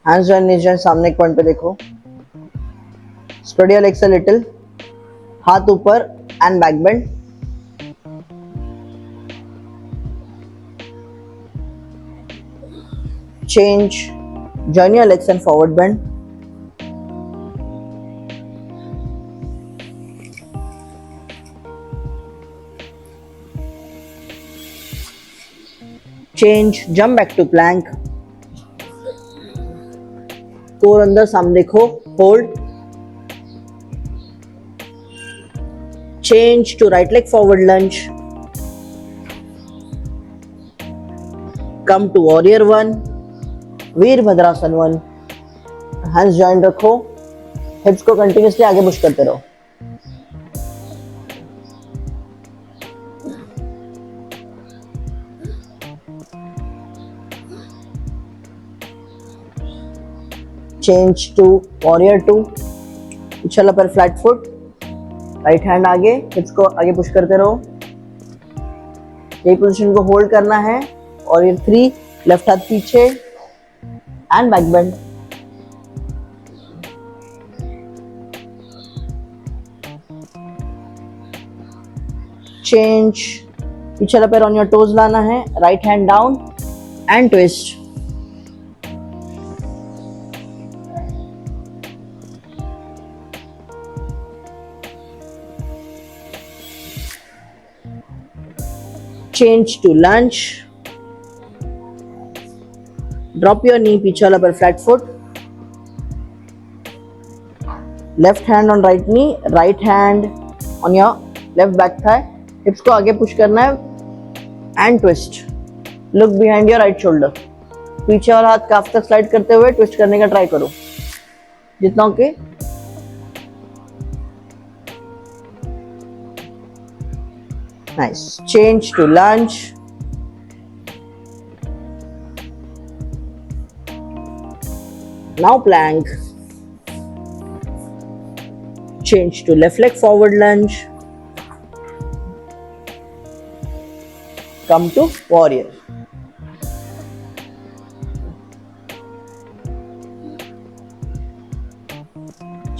Hands join, नीज join, सामने एक point पे देखो। Spread your legs a little, हाथ ऊपर and back bend. Change, join your legs and forward bend. Change, jump back to plank. Core अंदर, सामने देखो, hold. Change to right leg forward lunge. Come to warrior 1, Virabhadrasana 1। Hands join रखो, hips को continuously आगे push करते रहो। Change to warrior 2, उछला पर flat foot, right hand आगे, हिप्स को आगे पुश करते रहो। यही पोजीशन को होल्ड करना है। और ये 3, लेफ्ट हाथ पीछे एंड बैक बेंड। चेंज, पिछला पैर ऑन योर टोज लाना है, right hand down and twist. Change to lunge. Drop your knee, पीछे वाला पर flat foot. Left hand on right knee, right hand on your left back thigh. Hips को आगे push करना है and twist. Look behind your right shoulder. पीछे वाला हाथ काफ तक स्लाइड करते हुए ट्विस्ट करने का ट्राई करो, जितना okay. Nice. Change to lunge. Now plank. Change to left leg forward lunge. Come to warrior.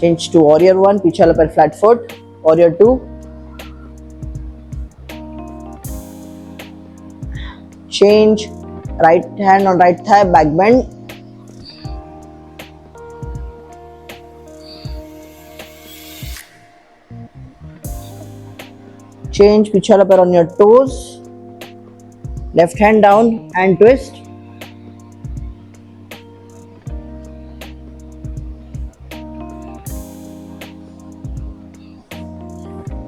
Change to warrior 1, पीछे वाला पर flat foot. Warrior 2. Change, right hand on right thigh, back bend. Change, पीछे वाला पैर on your toes, left hand down and twist.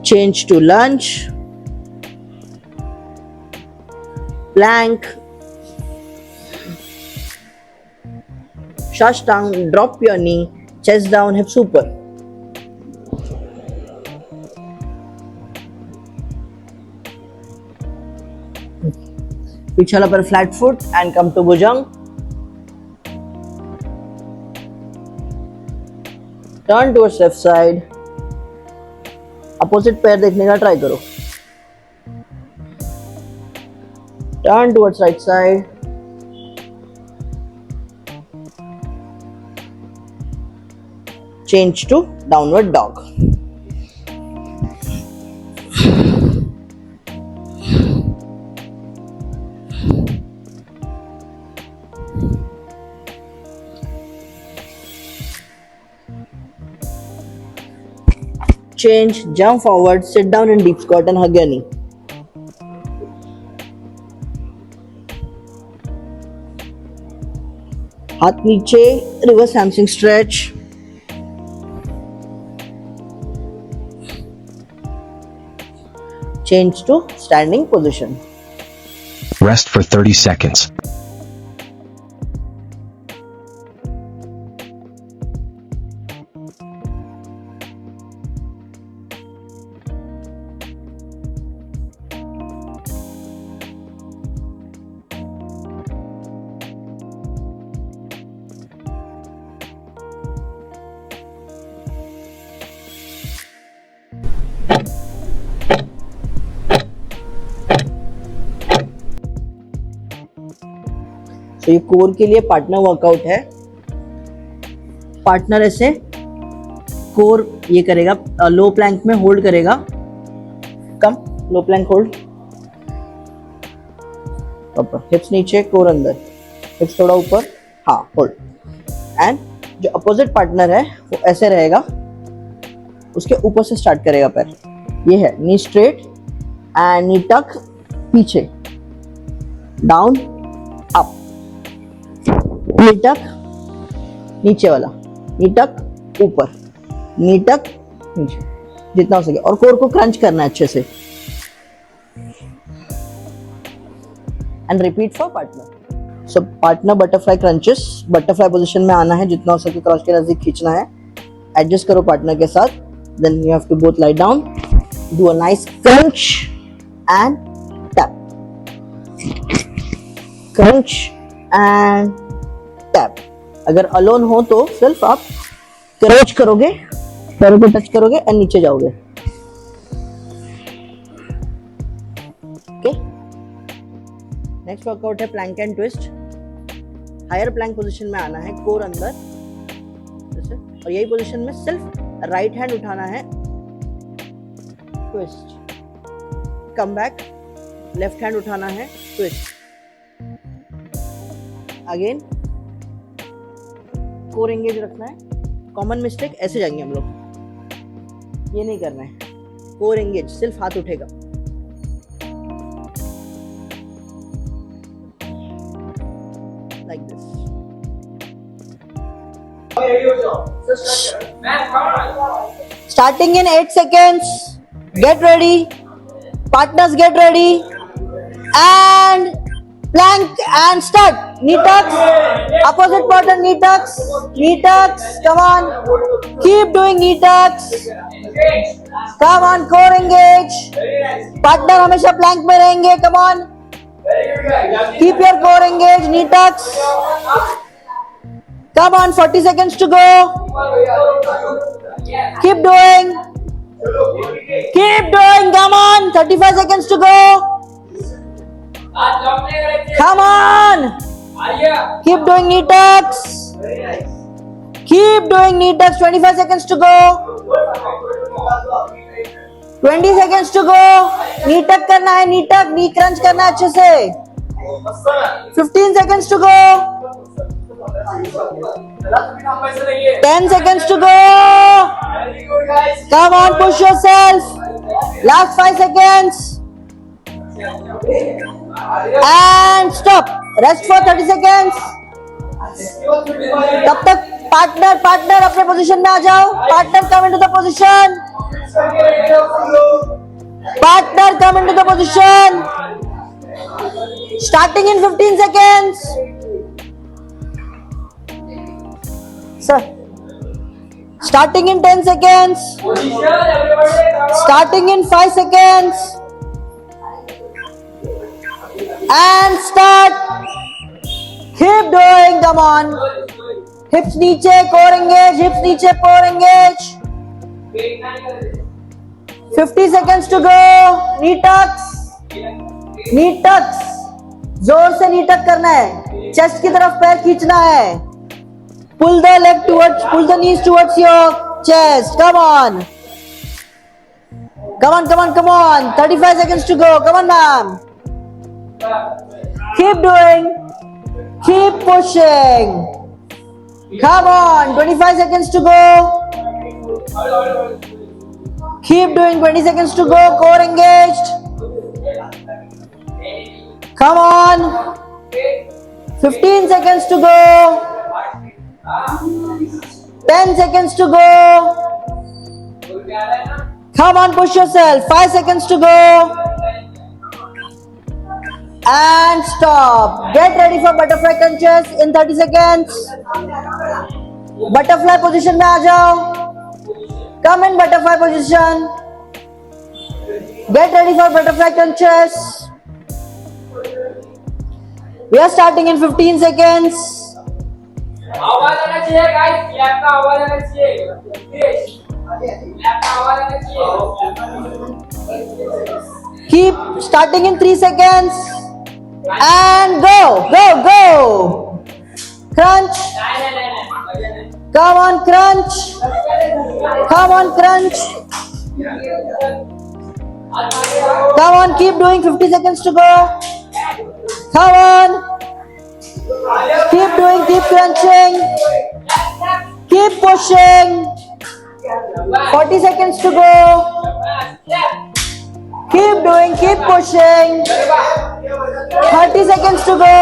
Change to lunge. Plank. Shashtang, drop your knee, chest down, hips ऊपर. पीछे वाला पर flat foot and come to Bhujang. Turn towards left side. Opposite पैर देखने का ट्राई करो. Turn towards right side. Change to downward dog. Change, jump forward, sit down in deep squat and hug your knee. हाथ नीचे, reverse hamstring stretch. Change to standing position. Rest for 30 seconds. तो ये core के लिए partner workout है. Partner ऐसे core ये करेगा, लो प्लैंक में होल्ड करेगा। कम, लो प्लैंक होल्ड, ऊपर हिप्स नीचे, कोर अंदर, हिप्स थोड़ा ऊपर, हाँ होल्ड। एंड जो अपोजिट पार्टनर है वो ऐसे रहेगा, उसके ऊपर से स्टार्ट करेगा पैर। ये है नी स्ट्रेट एंड नी टक, पीछे, डाउन, अप, नी टक, नीचे वाला, नी टक, ऊपर, नी टक, नीचे, जितना हो सके। और कोर को क्रंच करना है अच्छे से। And repeat for partner. So partner butterfly crunches, butterfly position में आना है, जितना हो सके क्रॉस के नजदीक खींचना है। एडजस्ट करो पार्टनर के साथ, then you have to both lie down, do a nice crunch and tap, crunch and tap. अगर अलोन हो तो सिर्फ आप क्रंच करोगे, पैरों को टच करोगे एंड नीचे जाओगे। ओके, नेक्स्ट वर्कआउट है plank and twist. Higher plank position में आना है, कोर अंदर जैसे, और यही पोजीशन में सिर्फ राइट हैंड उठाना है, twist, come back, left hand उठाना है, ट्विस्ट, अगेन कोर एंगेज रखना है। कॉमन मिस्टेक ऐसे जाएंगे हम लोग, ये नहीं करना है, कोर एंगेज, सिर्फ हाथ उठेगा। Like this. Starting in 8 seconds. Get ready. Partners get ready. And plank and start. Knee tucks. Opposite partner knee tucks. Knee tucks. Come on. Keep doing knee tucks. Come on, core engage. Partner हमेशा plank में रहेंगे. Come on. Keep your core engaged, knee tucks. Come on, 40 seconds to go. Keep doing. Keep doing, come on. 35 seconds to go. Come on. Keep doing knee tucks. Keep doing knee tucks, 25 seconds to go. 20 seconds to go. नी टक करना है, नी टक, नी crunch करना है अच्छे से। 15 seconds to go. 10 seconds to go. Come on, push yourself. Last 5 seconds. And stop. Rest for 30 seconds. तब तक पार्टनर अपने पोजीशन में आ जाओ। Partner come into the position. Partner come into the position. Starting in 15 seconds. Sir. Starting in 10 seconds. Starting in 5 seconds. And start. Keep doing, come on. Hips नीचे, core engage, hips नीचे, core engage. 50 seconds to go. Knee tucks. Knee tucks. जोर से knee tuck करना है, chest की तरफ पैर खींचना है। Pull the leg towards, pull the knees towards your chest. Come on. Come on, come on, come on. 35 seconds to go. Come on, ma'am. Keep doing. Keep pushing. Come on. 25 seconds to go. Keep doing, 20 seconds to go, core engaged. Come on. 15 seconds to go. 10 seconds to go. Come on, push yourself. 5 seconds to go. And stop. Get ready for butterfly crunches in 30 seconds. Butterfly position में आ जाओ. Come in butterfly position. Get ready for butterfly crunches. We are starting in 15 seconds. आवाज आना चाहिए guys, clap का आवाज आना चाहिए। Clap का आवाज आना चाहिए। Keep starting in 3 seconds. And go, go, go. Crunch. Come on, crunch. Come on, crunch. Come on, keep doing. 50 seconds to go. Come on. Keep doing, keep crunching. Keep pushing. 40 seconds to go. Keep doing, keep pushing. 30 seconds to go.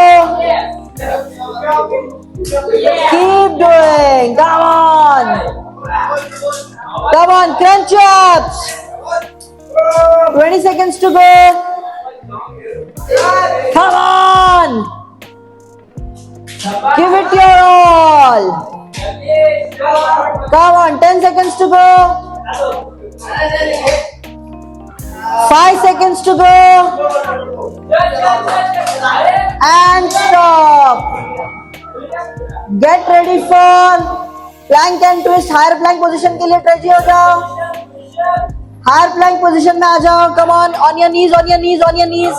Keep doing. Come on. Come on, crunch ups. 20 seconds to go. Come on. Give it your all. Come on, 10 seconds to go. 5 seconds to go. And stop. Get ready for plank and twist. Higher plank position के लिए ready हो जाओ. Higher plank position में आ जाओ. Come on your knees, on your knees, on your knees.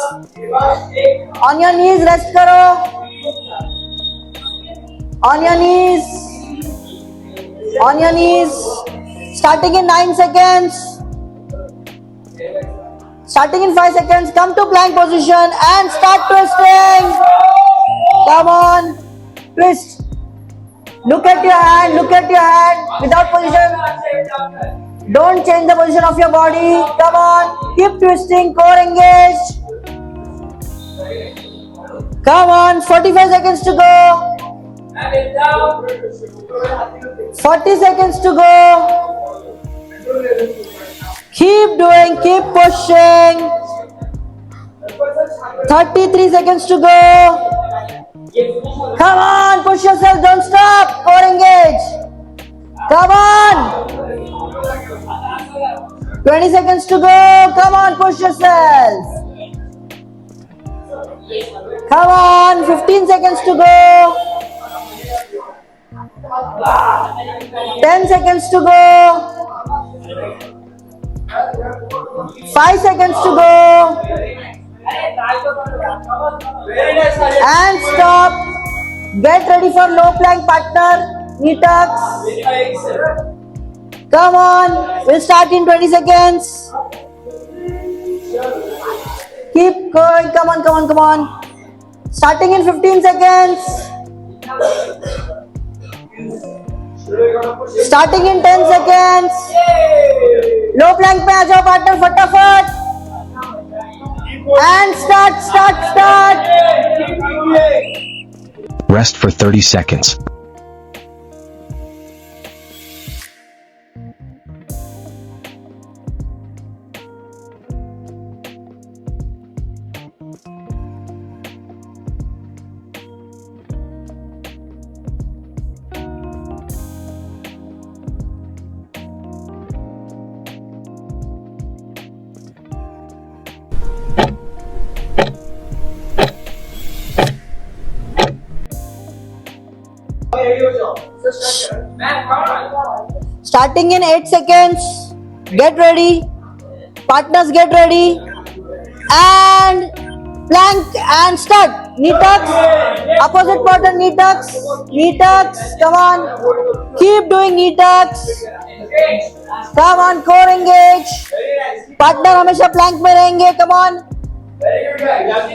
On your knees, rest करो. On your knees. On your knees. Starting in 9 seconds. Starting in 5 seconds. Come to plank position and start twisting. Come on. Twist. Look at your hand. Look at your hand. Without position. Don't change the position of your body. Come on. Keep twisting. Core engaged. Come on. 45 seconds to go. 40 seconds to go. Keep doing. Keep pushing. 33 seconds to go. Come on. Push yourself. Don't stop. Core engage. Come on. 20 seconds to go. Come on. Push yourself. Come on. 15 seconds to go. 10 seconds to go. 5 seconds to go. And stop. Get ready for low plank, partner. Knee tucks. Come on. We'll start in 20 seconds. Keep going. Come on, come on, come on. Starting in 15 seconds. Starting in 10 seconds. Low plank पे आ जाओ partner फटाफट. And start. Rest for 30 seconds. Starting in 8 seconds. Get ready. Partners, get ready. And plank and start. Knee tucks. Opposite partner, knee tucks. Knee tucks. Come on. Keep doing knee tucks. Come on, core engage. Partner हमेशा plank में रहेंगे. Come on.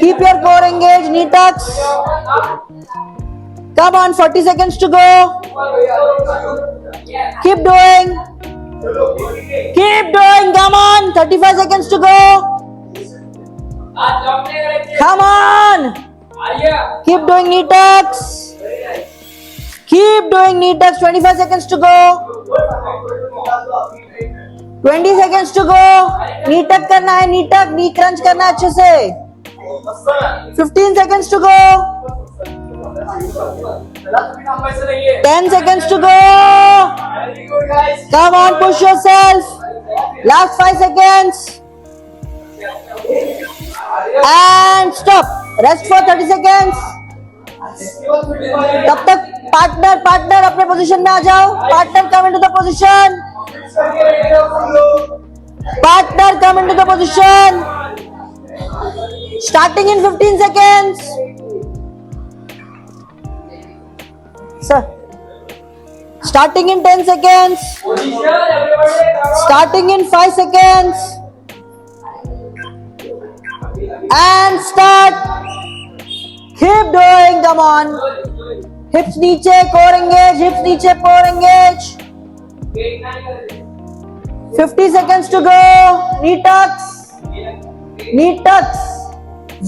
Keep your core engaged. Knee tucks. Come on, 40 seconds to go. Keep doing. Keep doing. Come on, 35 seconds to go. Come on. Keep doing knee tucks. Keep doing knee tucks. 25 seconds to go. 20 seconds to go. Knee tuck करना है, knee tuck, knee crunch करना है अच्छे से. 15 seconds to go. 10 seconds to go. Come on, push yourself. Last 5 seconds. And stop. Rest for 30 seconds. तब तक partner अपने position में आ जाओ. Partner come into the position. Partner come into the position. Starting in 15 seconds. Sir. Starting in 10 seconds. Position, everybody. Come on. Starting in 5 seconds. And start. Keep doing. Come on. Hips नीचे, core engage. Hips नीचे, core engage. 50 seconds to go. Knee tucks. Knee tucks.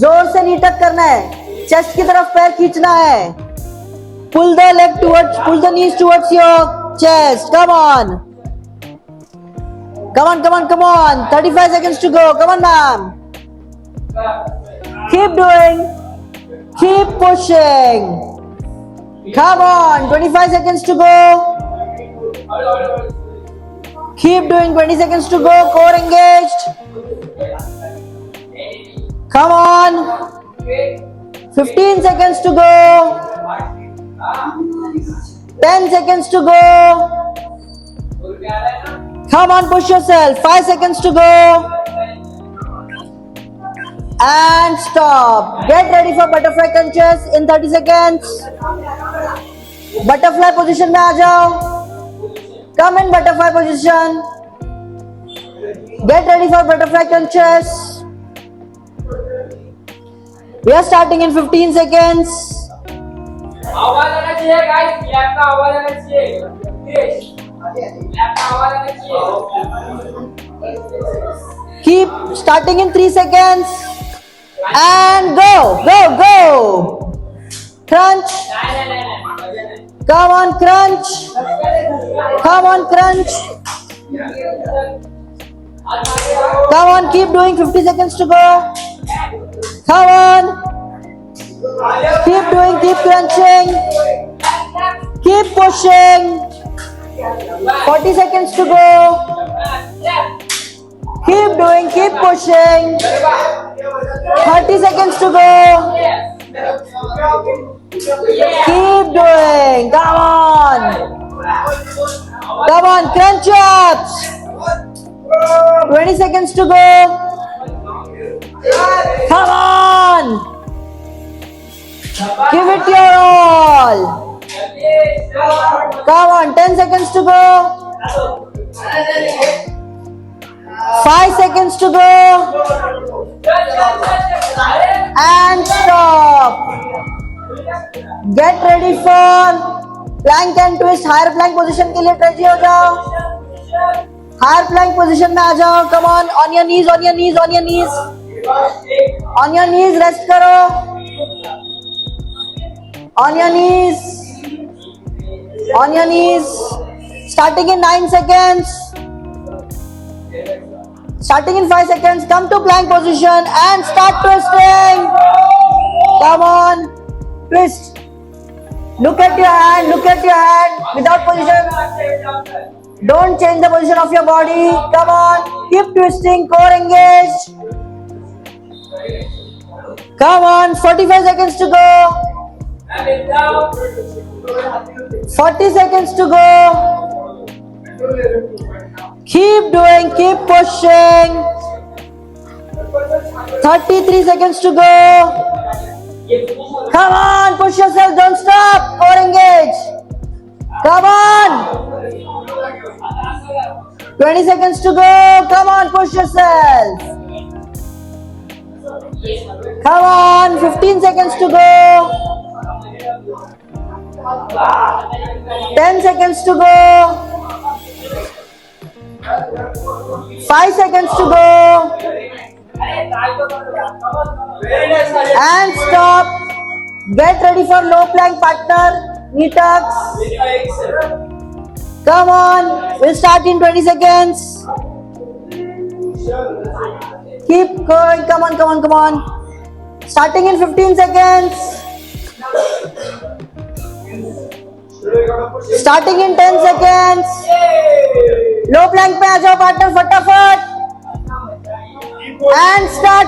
जोर से knee tuck करना है. Chest की तरफ पैर खींचना है. Pull the knees towards your chest. Come on. Come on. 35 seconds to go. Come on, ma'am. Keep doing. Keep pushing. Come on. 25 seconds to go. Keep doing. 20 seconds to go. Core engaged. Come on. 15 seconds to go. 10 seconds to go. Come on, push yourself. 5 seconds to go. And stop. Get ready for butterfly crunches in 30 seconds. Butterfly position में आ जाओ. Come in butterfly position. Get ready for butterfly crunches. We are starting in 15 seconds. आवाज आना चाहिए guys, clap का आवाज आना चाहिए। Clap का आवाज आना चाहिए। Keep starting in 3 seconds. And go. Crunch. Come on, crunch. Come on, keep doing. 50 seconds to go. Come on. Keep doing, keep crunching. Keep pushing. 40 seconds to go. Keep doing, keep pushing. 30 seconds to go. Keep doing. Come on, crunch ups. 20 seconds to go. Come on. Give it your all. Come on, 10 seconds to go. 5 seconds to go. And stop. Get ready for plank and twist. Higher plank position के लिए ready हो जाओ. Higher plank position में आ जाओ. Come on your knees. On your knees, rest करो. On your knees. Starting in 9 seconds. Starting in 5 seconds. Come to plank position and start twisting. Come on. Twist. Look at your hand. Without position. Don't change the position of your body. Come on. Keep twisting. Core engaged. Come on. 45 seconds to go. 40 seconds to go. Keep doing, keep pushing. 33 seconds to go. Come on, push yourself, don't stop. Core engage. Come on. 20 seconds to go. Come on, push yourself. Come on, 15 seconds to go. 10 seconds to go. 5 seconds to go. And stop. Get ready for low plank partner. Knee tucks. Come on. We'll start in 20 seconds. Keep going. Come on. Starting in 15 seconds. Starting in 10 seconds. Low plank पे आ जाओ partner फटाफट. And start.